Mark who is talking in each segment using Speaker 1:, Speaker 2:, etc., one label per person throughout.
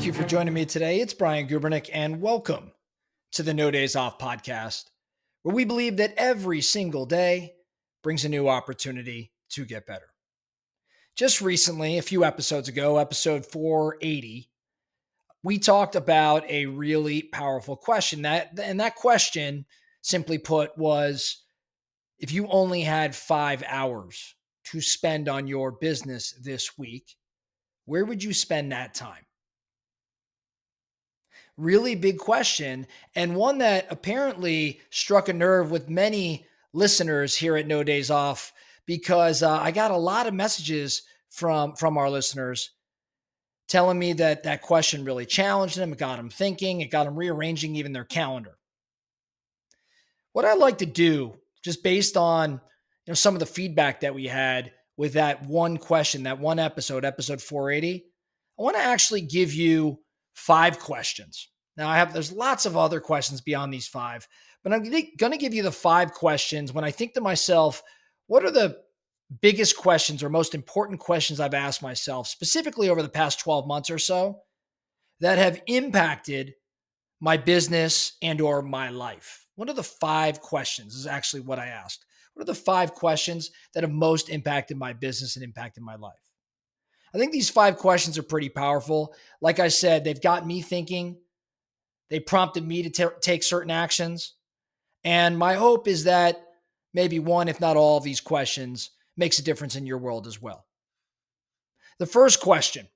Speaker 1: you for joining me today. It's Brian Gubernick, and welcome to the No Days Off podcast, where we believe that every single day brings a new opportunity to get better. Just recently, a few episodes ago, episode 480, we talked about a really powerful question. That question, simply put, was if you only had 5 hours to spend on your business this week, where would you spend that time? Really big question, and one that apparently struck a nerve with many listeners here at No Days Off because I got a lot of messages from our listeners telling me that that question really challenged them. It got them thinking. It got them rearranging even their calendar. What I like to do, just based on some of the feedback that we had with that one question, that one episode 480, I want to actually give you 5 questions. Now there's lots of other questions beyond these 5, but I'm going to give you the 5 questions when I think to myself, what are the biggest questions or most important questions I've asked myself specifically over the past 12 months or so that have impacted my business and or my life? What are the 5 questions? This is actually what I asked. What are the 5 questions that have most impacted my business and impacted my life? I think these 5 questions are pretty powerful. Like I said, they've got me thinking. They prompted me to take certain actions. And my hope is that maybe one, if not all of these questions, makes a difference in your world as well. The first question,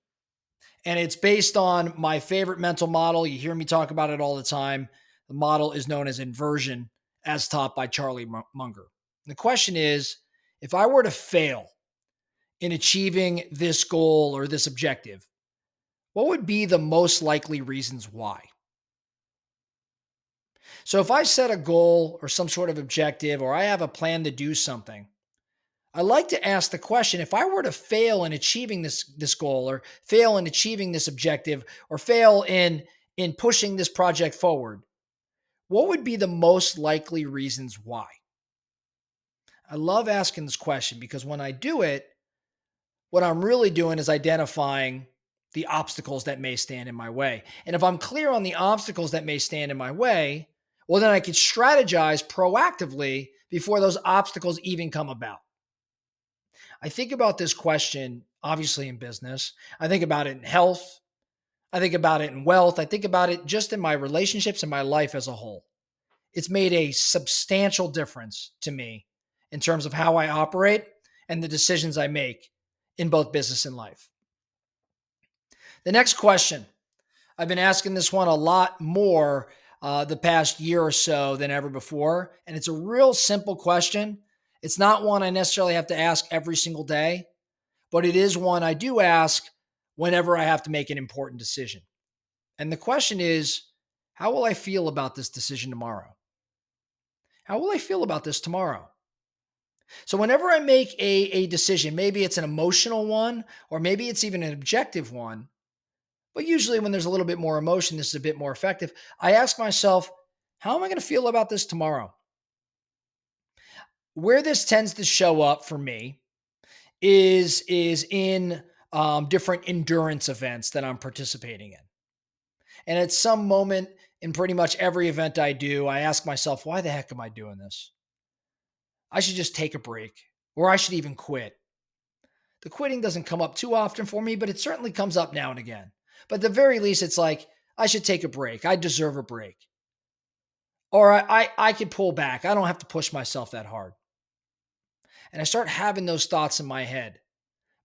Speaker 1: and it's based on my favorite mental model. You hear me talk about it all the time. The model is known as inversion, as taught by Charlie Munger. The question is, if I were to fail in achieving this goal or this objective, what would be the most likely reasons why? So if I set a goal or some sort of objective, or I have a plan to do something, I like to ask the question, if I were to fail in achieving this goal, or fail in achieving this objective, or fail in pushing this project forward, what would be the most likely reasons why? I love asking this question because when I do it, what I'm really doing is identifying the obstacles that may stand in my way. And if I'm clear on the obstacles that may stand in my way, well, then I can strategize proactively before those obstacles even come about. I think about this question, obviously, in business. I think about it in health. I think about it in wealth. I think about it just in my relationships and my life as a whole. It's made a substantial difference to me in terms of how I operate and the decisions I make in both business and life. The next question, I've been asking this one a lot more the past year or so than ever before. And it's a real simple question. It's not one I necessarily have to ask every single day, but it is one I do ask whenever I have to make an important decision. And the question is, how will I feel about this decision tomorrow? How will I feel about this tomorrow? So whenever I make a decision, maybe it's an emotional one, or maybe it's even an objective one, but usually when there's a little bit more emotion, this is a bit more effective. I ask myself, how am I going to feel about this tomorrow? Where this tends to show up for me is in different endurance events that I'm participating in. And at some moment in pretty much every event I do, I ask myself, why the heck am I doing this? I should just take a break, or I should even quit. The quitting doesn't come up too often for me, but it certainly comes up now and again. But at the very least, it's like, I should take a break. I deserve a break. Or I could pull back. I don't have to push myself that hard. And I start having those thoughts in my head.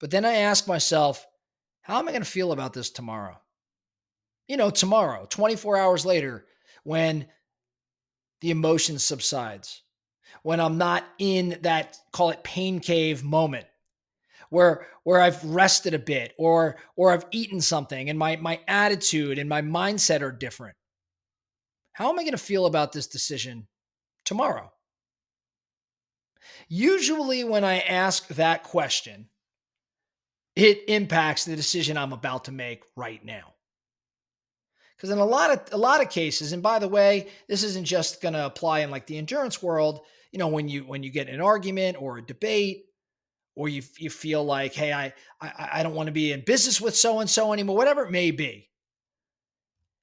Speaker 1: But then I ask myself, how am I going to feel about this tomorrow? Tomorrow, 24 hours later, when the emotion subsides, when I'm not in that, call it pain cave moment, where I've rested a bit, or I've eaten something and my attitude and my mindset are different. How am I going to feel about this decision tomorrow? Usually when I ask that question, it impacts the decision I'm about to make right now. Because in a lot of cases, and by the way, this isn't just going to apply in like the endurance world, when you get in an argument or a debate, or you feel like, hey, I don't want to be in business with so and so anymore, whatever it may be.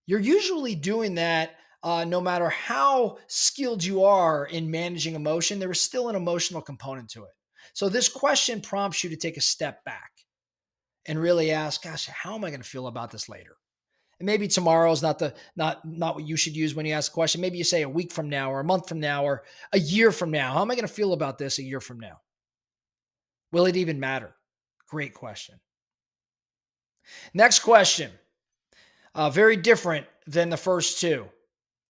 Speaker 1: You're usually doing that no matter how skilled you are in managing emotion, there is still an emotional component to it. So this question prompts you to take a step back and really ask, gosh, how am I going to feel about this later? And maybe tomorrow is not what you should use when you ask a question. Maybe you say a week from now or a month from now or a year from now. How am I going to feel about this a year from now? Will it even matter? Great question. Next question. Very different than the first two,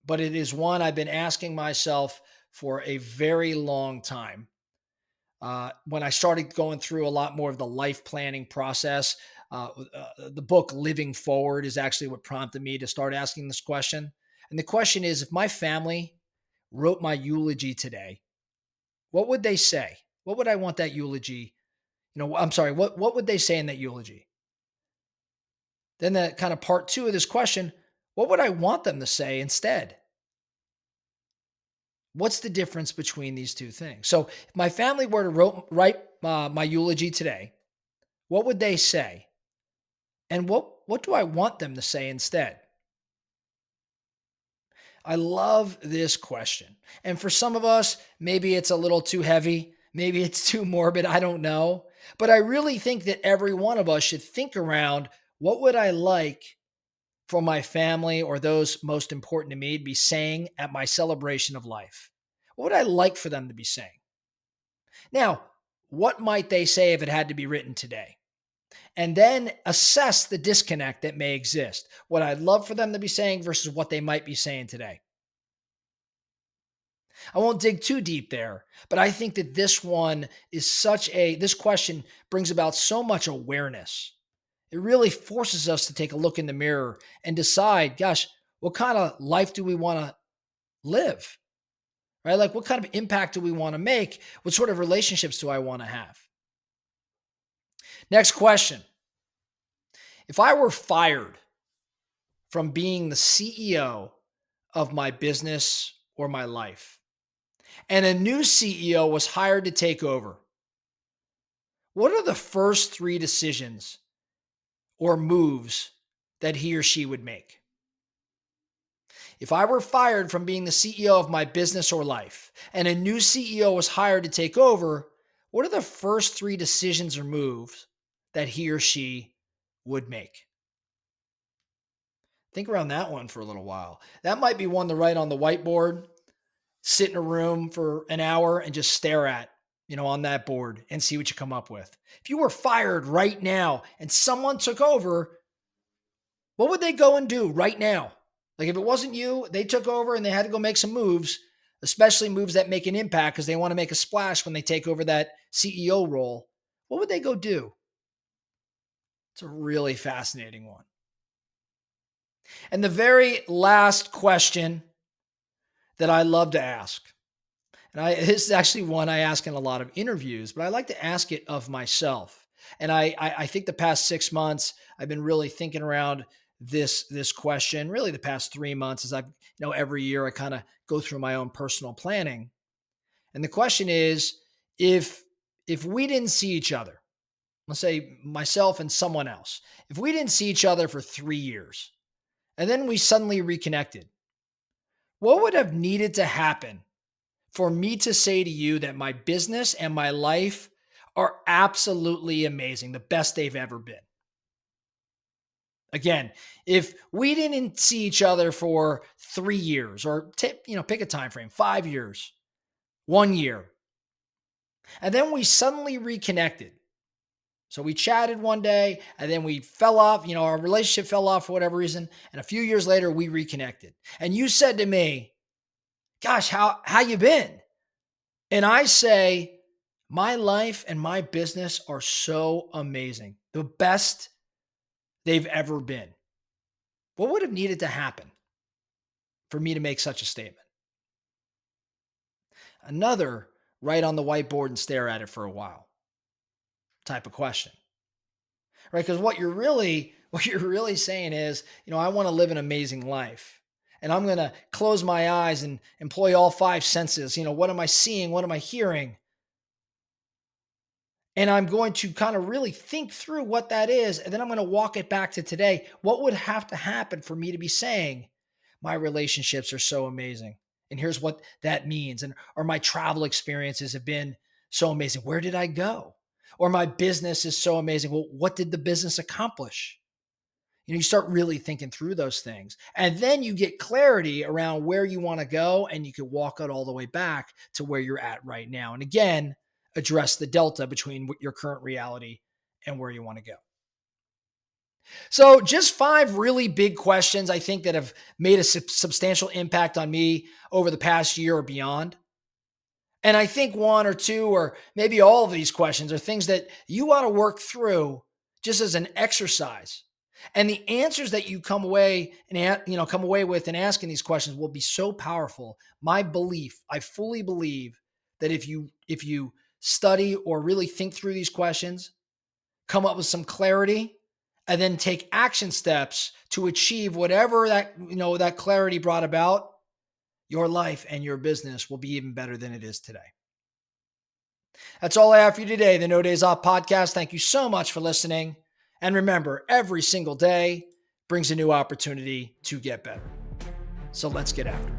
Speaker 1: but it is one I've been asking myself for a very long time. When I started going through a lot more of the life planning process, the book Living Forward is actually what prompted me to start asking this question. And the question is, if my family wrote my eulogy today, what would they say? What would I want that eulogy? I'm sorry, what would they say in that eulogy? Then that kind of part two of this question, what would I want them to say instead? What's the difference between these two things? So if my family were to write my eulogy today, what would they say? And what do I want them to say instead? I love this question. And for some of us, maybe it's a little too heavy, maybe it's too morbid, I don't know. But I really think that every one of us should think around, what would I like for my family or those most important to me to be saying at my celebration of life? What would I like for them to be saying? Now, what might they say if it had to be written today? And then assess the disconnect that may exist. What I'd love for them to be saying versus what they might be saying today. I won't dig too deep there, but I think that this question brings about so much awareness. It really forces us to take a look in the mirror and decide, gosh, what kind of life do we want to live? Right? Like, what kind of impact do we want to make? What sort of relationships do I want to have? Next question. If I were fired from being the CEO of my business or my life, and a new CEO was hired to take over, what are the first three decisions or moves that he or she would make? If I were fired from being the CEO of my business or life, and a new CEO was hired to take over, what are the first three decisions or moves that he or she would make? Think around that one for a little while. That might be one to write on the whiteboard, sit in a room for an hour and just stare at, on that board and see what you come up with. If you were fired right now and someone took over, what would they go and do right now? Like, if it wasn't you, they took over and they had to go make some moves, especially moves that make an impact because they want to make a splash when they take over that CEO role. What would they go do? It's a really fascinating one. And the very last question that I love to ask, and this is actually one I ask in a lot of interviews, but I like to ask it of myself. And I think the past 6 months, I've been really thinking around this question, really the past 3 months, as I've, every year I kind of go through my own personal planning. And the question is, if we didn't see each other, let's say myself and someone else, if we didn't see each other for 3 years, and then we suddenly reconnected, what would have needed to happen for me to say to you that my business and my life are absolutely amazing, the best they've ever been? Again, if we didn't see each other for 3 years, or pick a time frame, 5 years, 1 year, and then we suddenly reconnected. So we chatted one day and then we fell off, our relationship fell off for whatever reason. And a few years later, we reconnected. And you said to me, gosh, how you been? And I say, my life and my business are so amazing, the best they've ever been. What would have needed to happen for me to make such a statement? Another, write on the whiteboard and stare at it for a while type of question, right? Because what you're really saying is, I want to live an amazing life. And I'm going to close my eyes and employ all five senses. What am I seeing? What am I hearing? And I'm going to kind of really think through what that is. And then I'm going to walk it back to today. What would have to happen for me to be saying, my relationships are so amazing? And here's what that means. And or my travel experiences have been so amazing. Where did I go? Or my business is so amazing. Well, what did the business accomplish? You start really thinking through those things. And then you get clarity around where you want to go, and you can walk it all the way back to where you're at right now. And again, address the delta between your current reality and where you want to go. So, just 5 really big questions I think that have made a substantial impact on me over the past year or beyond. And I think 1 or 2 or maybe all of these questions are things that you ought to work through just as an exercise. And the answers that you come away and come away with in asking these questions will be so powerful. My belief, I fully believe that if you study or really think through these questions, come up with some clarity, and then take action steps to achieve whatever that clarity brought about, your life and your business will be even better than it is today. That's all I have for you today, the No Days Off podcast. Thank you so much for listening. And remember, every single day brings a new opportunity to get better. So let's get after it.